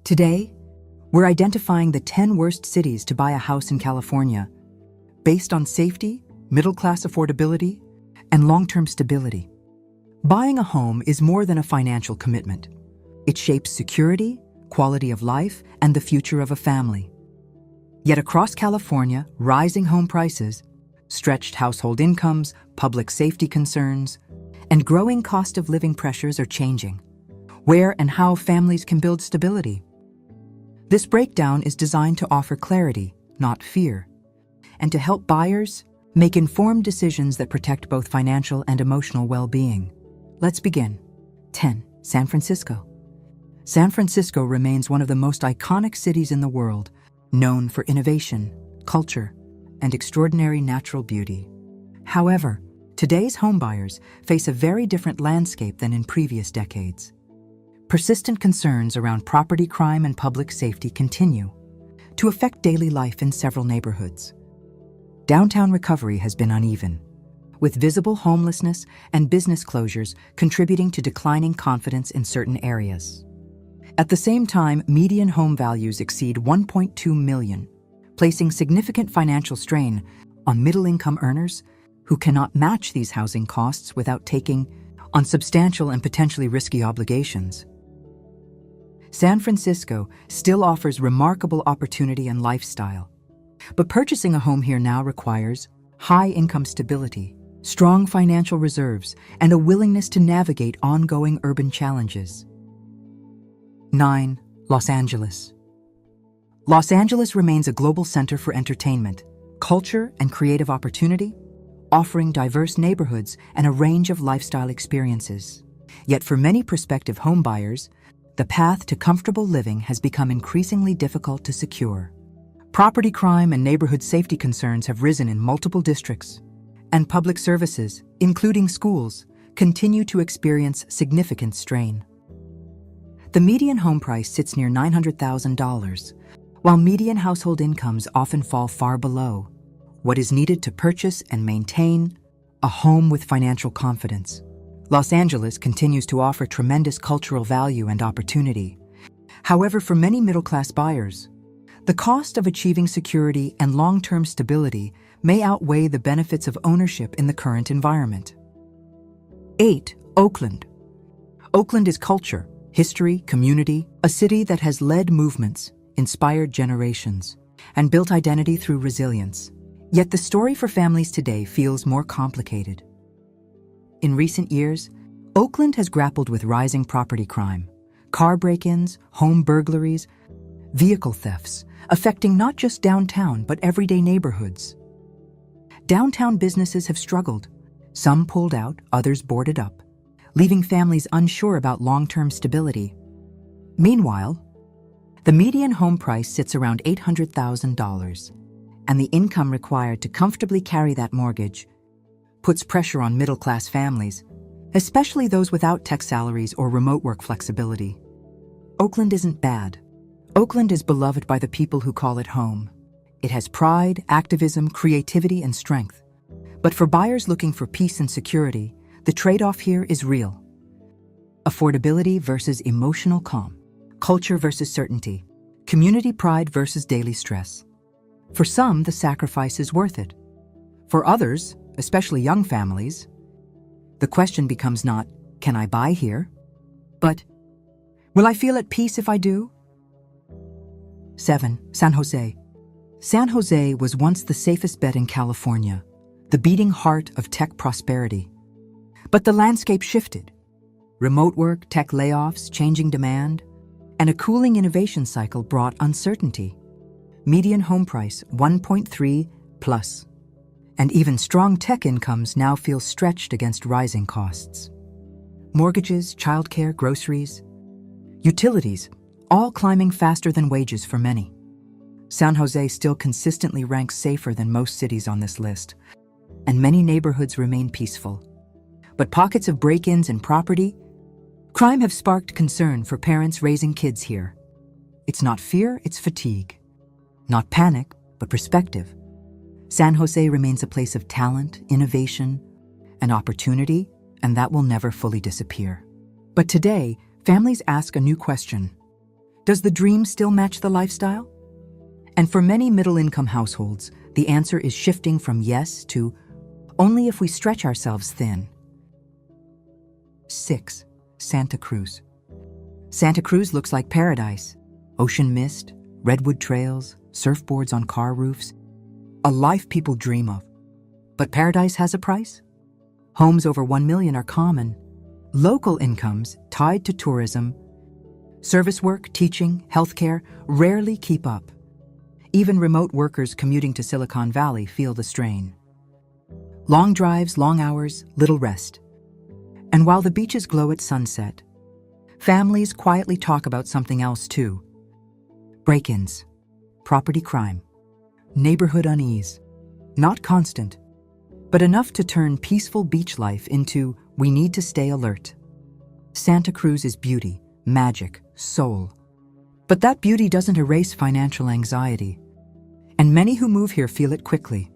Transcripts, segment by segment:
Today, we're identifying the 10 worst cities to buy a house in California, based on safety, middle-class affordability, and long-term stability. Buying a home is more than a financial commitment. It shapes security, quality of life, and the future of a family. Yet across California, rising home prices, stretched household incomes, public safety concerns, and growing cost of living pressures are changing where and how families can build stability. This breakdown is designed to offer clarity, not fear, and to help buyers make informed decisions that protect both financial and emotional well-being. Let's begin. 10. San Francisco. San Francisco remains one of the most iconic cities in the world, known for innovation, culture, and extraordinary natural beauty. However, today's homebuyers face a very different landscape than in previous decades. Persistent concerns around property crime and public safety continue to affect daily life in several neighborhoods. Downtown recovery has been uneven, with visible homelessness and business closures contributing to declining confidence in certain areas. At the same time, median home values exceed $1.2 million, placing significant financial strain on middle-income earners who cannot match these housing costs without taking on substantial and potentially risky obligations. San Francisco still offers remarkable opportunity and lifestyle, but purchasing a home here now requires high income stability, strong financial reserves, and a willingness to navigate ongoing urban challenges. 9. Los Angeles. Los Angeles remains a global center for entertainment, culture, and creative opportunity, offering diverse neighborhoods and a range of lifestyle experiences. Yet for many prospective homebuyers, the path to comfortable living has become increasingly difficult to secure. Property crime and neighborhood safety concerns have risen in multiple districts, and public services, including schools, continue to experience significant strain. The median home price sits near $900,000, while median household incomes often fall far below what is needed to purchase and maintain a home with financial confidence. Los Angeles continues to offer tremendous cultural value and opportunity. However, for many middle-class buyers, the cost of achieving security and long-term stability may outweigh the benefits of ownership in the current environment. 8. Oakland. Oakland is culture, history, community, a city that has led movements, inspired generations, and built identity through resilience. Yet the story for families today feels more complicated. In recent years, Oakland has grappled with rising property crime, car break-ins, home burglaries, vehicle thefts, affecting not just downtown but everyday neighborhoods. Downtown businesses have struggled. Some pulled out, others boarded up, leaving families unsure about long-term stability. Meanwhile, the median home price sits around $800,000, and the income required to comfortably carry that mortgage puts pressure on middle-class families, especially those without tech salaries or remote work flexibility. Oakland isn't bad. Oakland is beloved by the people who call it home. It has pride, activism, creativity, and strength. But for buyers looking for peace and security, the trade-off here is real. Affordability versus emotional calm, culture versus certainty, community pride versus daily stress. For some, the sacrifice is worth it. For others, especially young families, the question becomes not, can I buy here? But, will I feel at peace if I do? 7. San Jose. San Jose was once the safest bet in California, the beating heart of tech prosperity. But the landscape shifted. Remote work, tech layoffs, changing demand, and a cooling innovation cycle brought uncertainty. Median home price 1.3 plus. And even strong tech incomes now feel stretched against rising costs. Mortgages, childcare, groceries, utilities, all climbing faster than wages for many. San Jose still consistently ranks safer than most cities on this list, and many neighborhoods remain peaceful. But pockets of break-ins and property crime have sparked concern for parents raising kids here. It's not fear, it's fatigue. Not panic, but perspective. San Jose remains a place of talent, innovation, and opportunity, and that will never fully disappear. But today, families ask a new question. Does the dream still match the lifestyle? And for many middle-income households, the answer is shifting from yes to only if we stretch ourselves thin. 6. Santa Cruz. Santa Cruz looks like paradise. Ocean mist, redwood trails, surfboards on car roofs. A life people dream of. But paradise has a price. Homes over 1 million are common. Local incomes tied to tourism, service work, teaching, healthcare rarely keep up. Even remote workers commuting to Silicon Valley feel the strain. Long drives, long hours, little rest. And while the beaches glow at sunset, families quietly talk about something else too. Break-ins, property crime, neighborhood unease. Not constant, but enough to turn peaceful beach life into we need to stay alert. Santa Cruz is beauty, magic, soul. But that beauty doesn't erase financial anxiety. And many who move here feel it quickly.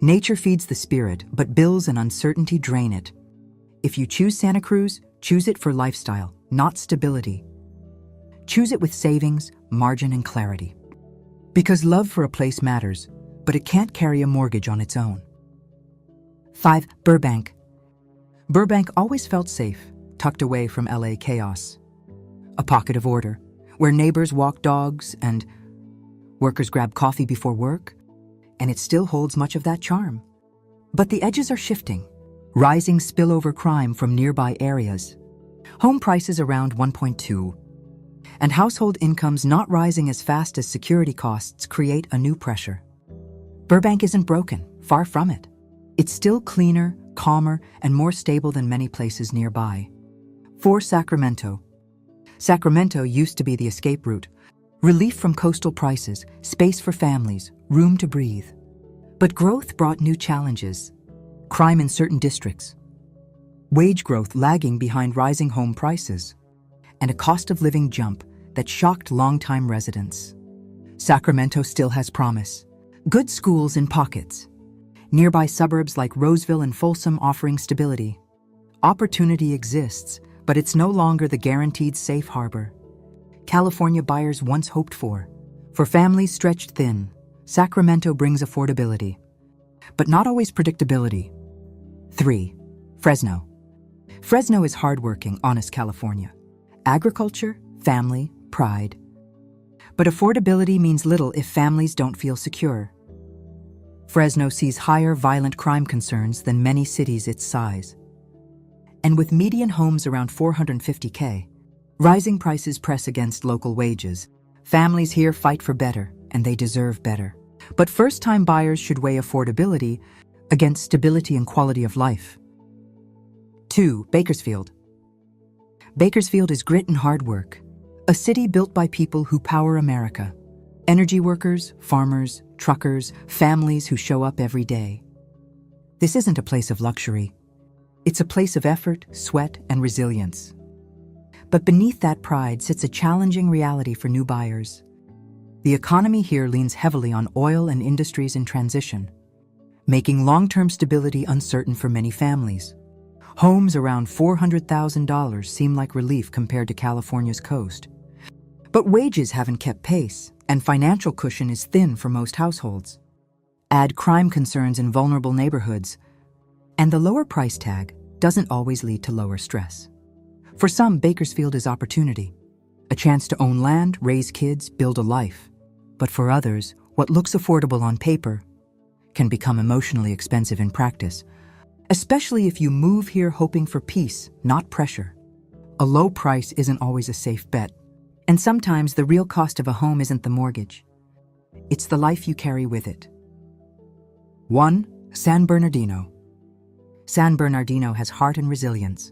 Nature feeds the spirit, but bills and uncertainty drain it. If you choose Santa Cruz, choose it for lifestyle, not stability. Choose it with savings, margin, and clarity. Because love for a place matters, but it can't carry a mortgage on its own. 5. Burbank. Burbank always felt safe, tucked away from LA chaos. A pocket of order, where neighbors walk dogs and workers grab coffee before work, and it still holds much of that charm. But the edges are shifting. Rising spillover crime from nearby areas. Home prices around 1.2. And household incomes not rising as fast as security costs create a new pressure. Burbank isn't broken, far from it. It's still cleaner, calmer, and more stable than many places nearby. 4. Sacramento. Sacramento used to be the escape route. Relief from coastal prices, space for families, room to breathe. But growth brought new challenges. Crime in certain districts. Wage growth lagging behind rising home prices. And a cost of living jump that shocked longtime residents. Sacramento still has promise. Good schools in pockets. Nearby suburbs like Roseville and Folsom offering stability. Opportunity exists, but it's no longer the guaranteed safe harbor California buyers once hoped for. For families stretched thin, Sacramento brings affordability, but not always predictability. 3. Fresno. Fresno is hardworking, honest California. Agriculture, family, pride. But affordability means little if families don't feel secure. Fresno sees higher violent crime concerns than many cities its size. And with median homes around $450K, rising prices press against local wages. Families here fight for better, and they deserve better. But first-time buyers should weigh affordability against stability and quality of life. 2. Bakersfield. Bakersfield is grit and hard work. A city built by people who power America. Energy workers, farmers, truckers, families who show up every day. This isn't a place of luxury. It's a place of effort, sweat, and resilience. But beneath that pride sits a challenging reality for new buyers. The economy here leans heavily on oil and industries in transition, making long-term stability uncertain for many families. Homes around $400,000 seem like relief compared to California's coast. But wages haven't kept pace, and financial cushion is thin for most households. Add crime concerns in vulnerable neighborhoods, and the lower price tag doesn't always lead to lower stress. For some, Bakersfield is opportunity, a chance to own land, raise kids, build a life. But for others, what looks affordable on paper can become emotionally expensive in practice, especially if you move here hoping for peace, not pressure. A low price isn't always a safe bet, and sometimes the real cost of a home isn't the mortgage. It's the life you carry with it. 1. San Bernardino. San Bernardino has heart and resilience,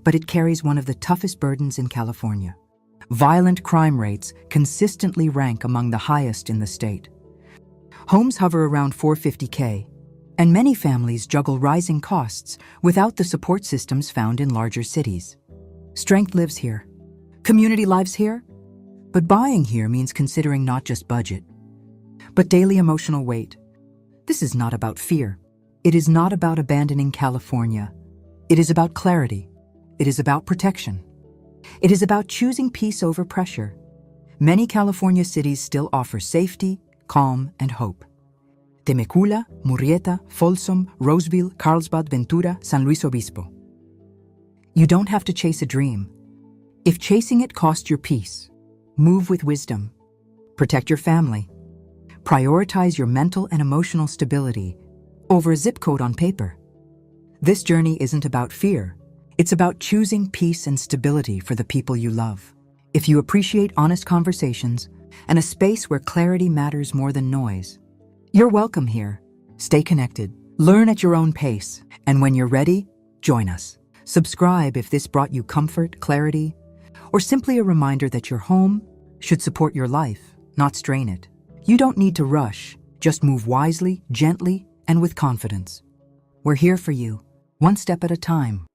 but it carries one of the toughest burdens in California. Violent crime rates consistently rank among the highest in the state. Homes hover around $450K, and many families juggle rising costs without the support systems found in larger cities. Strength lives here. Community lives here. But buying here means considering not just budget, but daily emotional weight. This is not about fear. It is not about abandoning California. It is about clarity. It is about protection. It is about choosing peace over pressure. Many California cities still offer safety, calm, and hope. Temecula, Murrieta, Folsom, Roseville, Carlsbad, Ventura, San Luis Obispo. You don't have to chase a dream. If chasing it costs your peace, move with wisdom. Protect your family. Prioritize your mental and emotional stability over a zip code on paper. This journey isn't about fear. It's about choosing peace and stability for the people you love. If you appreciate honest conversations and a space where clarity matters more than noise, you're welcome here. Stay connected, learn at your own pace, and when you're ready, join us. Subscribe if this brought you comfort, clarity, or simply a reminder that your home should support your life, not strain it. You don't need to rush, just move wisely, gently, and with confidence. We're here for you, one step at a time.